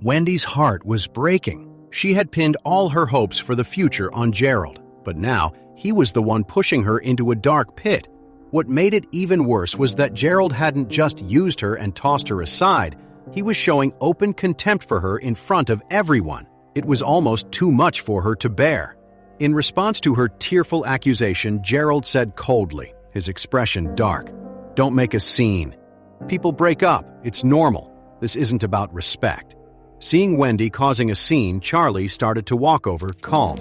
Wendy's heart was breaking. She had pinned all her hopes for the future on Gerald, but now he was the one pushing her into a dark pit. What made it even worse was that Gerald hadn't just used her and tossed her aside. He was showing open contempt for her in front of everyone. It was almost too much for her to bear. In response to her tearful accusation, Gerald said coldly, his expression dark, "Don't make a scene. People break up. It's normal. This isn't about respect." Seeing Wendy causing a scene, Charlie started to walk over, calm.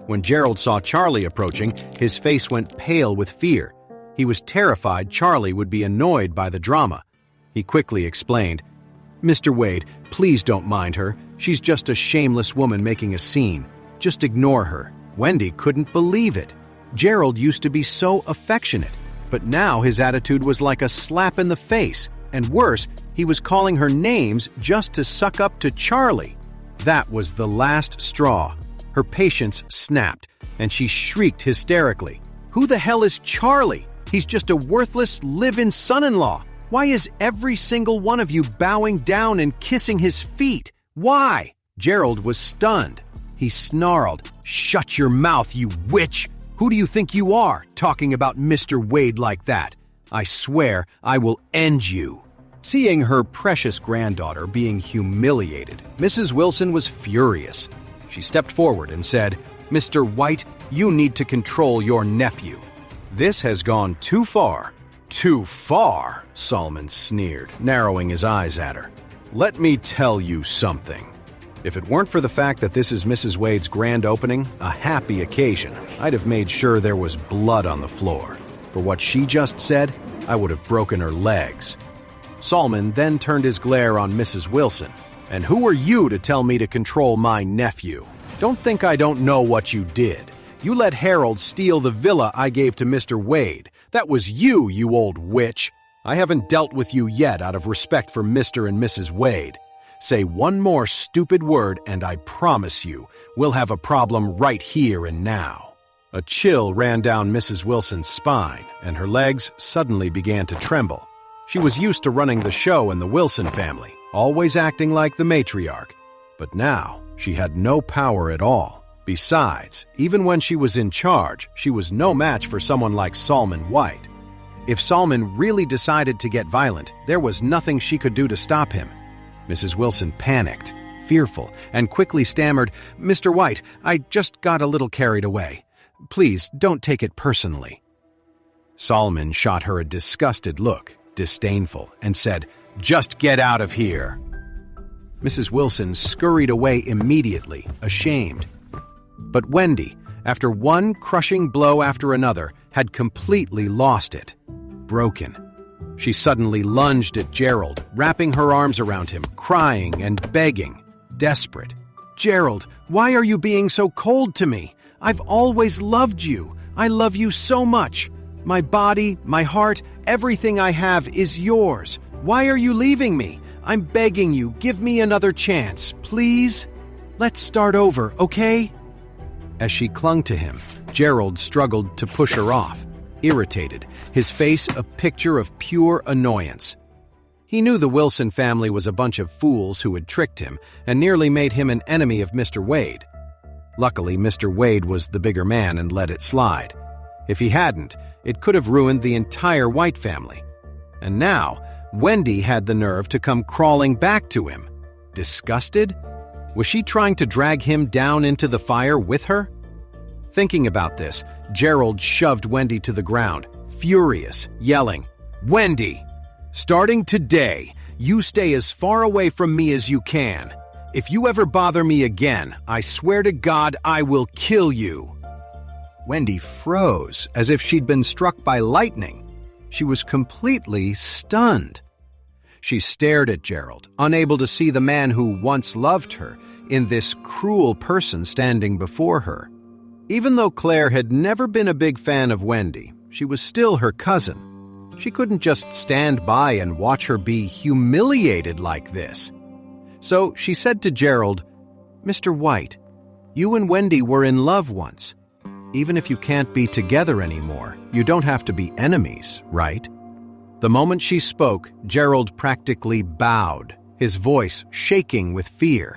When Gerald saw Charlie approaching, his face went pale with fear. He was terrified Charlie would be annoyed by the drama. He quickly explained, "Mr. Wade, please don't mind her. She's just a shameless woman making a scene. Just ignore her." Wendy couldn't believe it. Gerald used to be so affectionate, but now his attitude was like a slap in the face. And worse, he was calling her names just to suck up to Charlie. That was the last straw. Her patience snapped, and she shrieked hysterically. "Who the hell is Charlie? He's just a worthless live-in son-in-law. Why is every single one of you bowing down and kissing his feet? Why?" Gerald was stunned. He snarled, "Shut your mouth, you witch! Who do you think you are, talking about Mr. Wade like that? I swear I will end you." Seeing her precious granddaughter being humiliated, Mrs. Wilson was furious. She stepped forward and said, "Mr. White, you need to control your nephew. This has gone too far." "Too far?" Solomon sneered, narrowing his eyes at her. "Let me tell you something. If it weren't for the fact that this is Mrs. Wade's grand opening, a happy occasion, I'd have made sure there was blood on the floor. For what she just said, I would have broken her legs." Solomon then turned his glare on Mrs. Wilson. "And who are you to tell me to control my nephew? Don't think I don't know what you did. You let Harold steal the villa I gave to Mr. Wade. That was you, you old witch. I haven't dealt with you yet out of respect for Mr. and Mrs. Wade. Say one more stupid word and I promise you, we'll have a problem right here and now." A chill ran down Mrs. Wilson's spine, and her legs suddenly began to tremble. She was used to running the show in the Wilson family, always acting like the matriarch. But now, she had no power at all. Besides, even when she was in charge, she was no match for someone like Solomon White. If Solomon really decided to get violent, there was nothing she could do to stop him. Mrs. Wilson panicked, fearful, and quickly stammered, "Mr. White, I just got a little carried away. Please, don't take it personally." Solomon shot her a disgusted look, disdainful, and said, "Just get out of here." Mrs. Wilson scurried away immediately, ashamed. But Wendy, after one crushing blow after another, had completely lost it. Broken. She suddenly lunged at Gerald, wrapping her arms around him, crying and begging, desperate. "Gerald, why are you being so cold to me? I've always loved you. I love you so much. My body, my heart, everything I have is yours. Why are you leaving me? I'm begging you, give me another chance, please. Let's start over, okay?" As she clung to him, Gerald struggled to push her off, irritated, his face a picture of pure annoyance. He knew the Wilson family was a bunch of fools who had tricked him and nearly made him an enemy of Mr. Wade. Luckily, Mr. Wade was the bigger man and let it slide. If he hadn't, it could have ruined the entire White family. And now, Wendy had the nerve to come crawling back to him. Disgusted? Was she trying to drag him down into the fire with her? Thinking about this, Gerald shoved Wendy to the ground, furious, yelling, "Wendy! Starting today, you stay as far away from me as you can. If you ever bother me again, I swear to God I will kill you." Wendy froze as if she'd been struck by lightning. She was completely stunned. She stared at Gerald, unable to see the man who once loved her in this cruel person standing before her. Even though Clare had never been a big fan of Wendy, she was still her cousin. She couldn't just stand by and watch her be humiliated like this. So she said to Gerald, "Mr. White, you and Wendy were in love once. Even if you can't be together anymore, you don't have to be enemies, right?" The moment she spoke, Gerald practically bowed, his voice shaking with fear.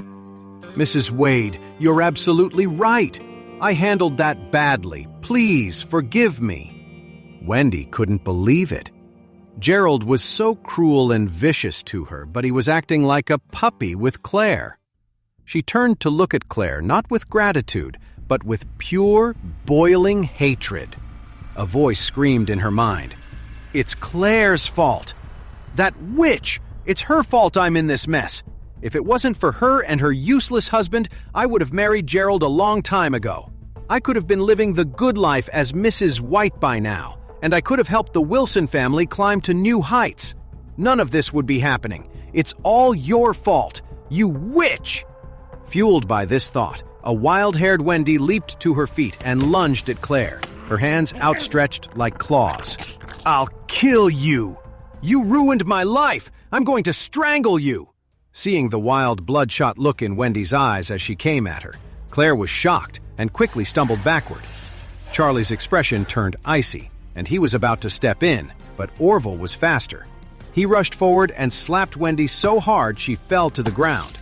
"Mrs. Wade, you're absolutely right. I handled that badly. Please forgive me." Wendy couldn't believe it. Gerald was so cruel and vicious to her, but he was acting like a puppy with Clare. She turned to look at Clare, not with gratitude, but with pure, boiling hatred. A voice screamed in her mind. "It's Clare's fault. That witch! It's her fault I'm in this mess. If it wasn't for her and her useless husband, I would have married Gerald a long time ago. I could have been living the good life as Mrs. White by now, and I could have helped the Wilson family climb to new heights. None of this would be happening. It's all your fault, you witch!" Fueled by this thought, a wild-haired Wendy leaped to her feet and lunged at Clare, her hands outstretched like claws. "I'll kill you! You ruined my life! I'm going to strangle you!" Seeing the wild, bloodshot look in Wendy's eyes as she came at her, Clare was shocked and quickly stumbled backward. Charlie's expression turned icy, and he was about to step in, but Orville was faster. He rushed forward and slapped Wendy so hard she fell to the ground.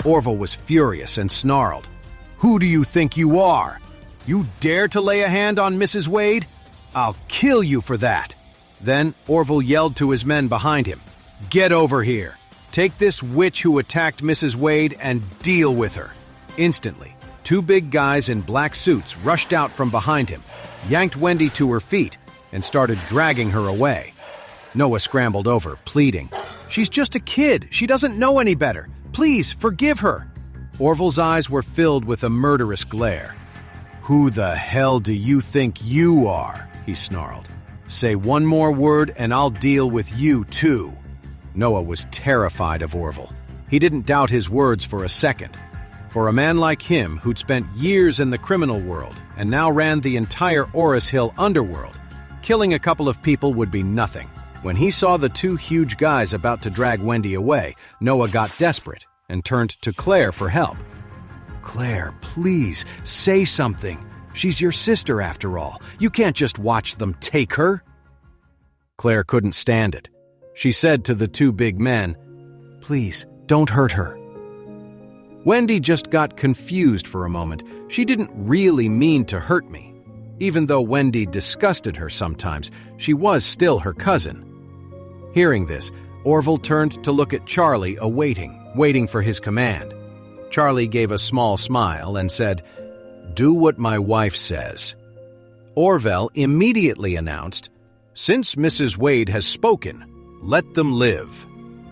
Orville was furious and snarled. "Who do you think you are? You dare to lay a hand on Mrs. Wade? I'll kill you for that." Then Orville yelled to his men behind him, "Get over here. Take this witch who attacked Mrs. Wade and deal with her." Instantly, two big guys in black suits rushed out from behind him, yanked Wendy to her feet, and started dragging her away. Noah scrambled over, pleading, "She's just a kid. She doesn't know any better. Please, forgive her." Orville's eyes were filled with a murderous glare. "Who the hell do you think you are?" he snarled. "Say one more word and I'll deal with you too." Noah was terrified of Orville. He didn't doubt his words for a second. For a man like him, who'd spent years in the criminal world and now ran the entire Oris Hill underworld, killing a couple of people would be nothing. When he saw the two huge guys about to drag Wendy away, Noah got desperate and turned to Clare for help. "Clare, please, say something. She's your sister after all. You can't just watch them take her." Clare couldn't stand it. She said to the two big men, "Please, don't hurt her." Wendy just got confused for a moment. She didn't really mean to hurt me. Even though Wendy disgusted her sometimes, she was still her cousin. Hearing this, Orville turned to look at Charlie, waiting for his command. Charlie gave a small smile and said, "Do what my wife says." Orville immediately announced, "Since Mrs. Wade has spoken, let them live."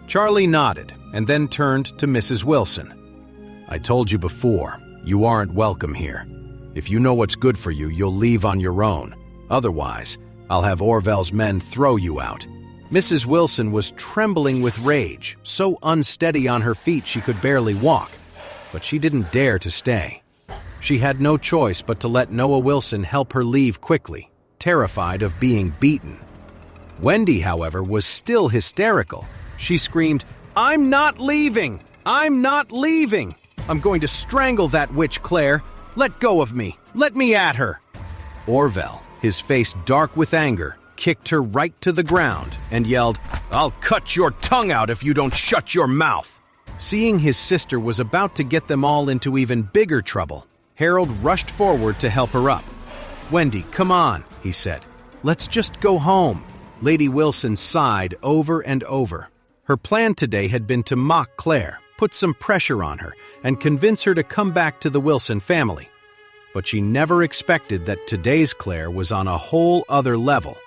Charlie nodded and then turned to Mrs. Wilson. "I told you before, you aren't welcome here. If you know what's good for you, you'll leave on your own. Otherwise, I'll have Orville's men throw you out." Mrs. Wilson was trembling with rage, so unsteady on her feet she could barely walk. But she didn't dare to stay. She had no choice but to let Noah Wilson help her leave quickly, terrified of being beaten. Wendy, however, was still hysterical. She screamed, "I'm not leaving! I'm not leaving! I'm going to strangle that witch, Clare! Let go of me! Let me at her!" Orville, his face dark with anger, kicked her right to the ground and yelled, "I'll cut your tongue out if you don't shut your mouth!" Seeing his sister was about to get them all into even bigger trouble, Harold rushed forward to help her up. "Wendy, come on," he said. "Let's just go home." Lady Wilson sighed over and over. Her plan today had been to mock Clare, put some pressure on her, and convince her to come back to the Wilson family. But she never expected that today's Clare was on a whole other level.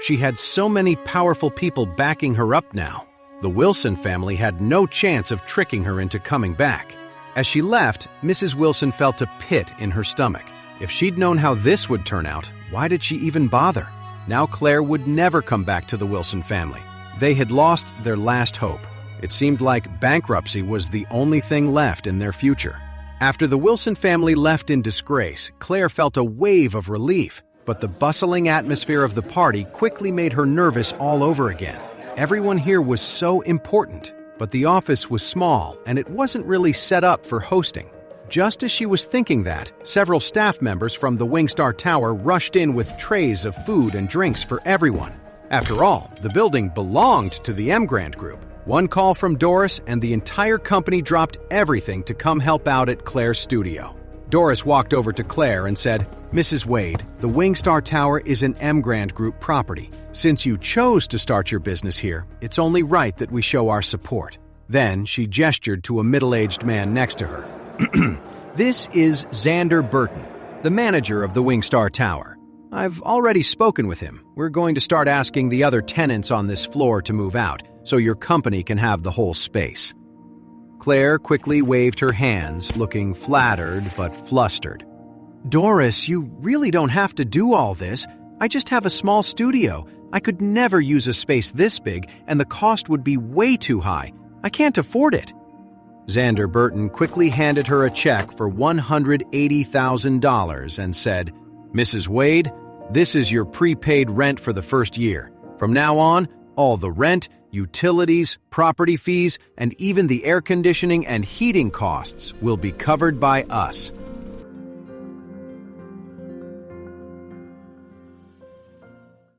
She had so many powerful people backing her up now. The Wilson family had no chance of tricking her into coming back. As she left, Mrs. Wilson felt a pit in her stomach. If she'd known how this would turn out, why did she even bother? Now Clare would never come back to the Wilson family. They had lost their last hope. It seemed like bankruptcy was the only thing left in their future. After the Wilson family left in disgrace, Clare felt a wave of relief, but the bustling atmosphere of the party quickly made her nervous all over again. Everyone here was so important, but the office was small and it wasn't really set up for hosting. Just as she was thinking that, several staff members from the Wingstar Tower rushed in with trays of food and drinks for everyone. After all, the building belonged to the M Grant Group. One call from Doris and the entire company dropped everything to come help out at Clare's studio. Doris walked over to Clare and said, "Mrs. Wade, the Wingstar Tower is an Grant Group property. Since you chose to start your business here, it's only right that we show our support." Then she gestured to a middle-aged man next to her. "This is Xander Burton, the manager of the Wingstar Tower. I've already spoken with him. We're going to start asking the other tenants on this floor to move out, so your company can have the whole space." Clare quickly waved her hands, looking flattered but flustered. "Doris, you really don't have to do all this. I just have a small studio. I could never use a space this big, and the cost would be way too high. I can't afford it." Xander Burton quickly handed her a check for $180,000 and said, "Mrs. Wade, this is your prepaid rent for the first year. From now on, all the rent, utilities, property fees, and even the air conditioning and heating costs will be covered by us.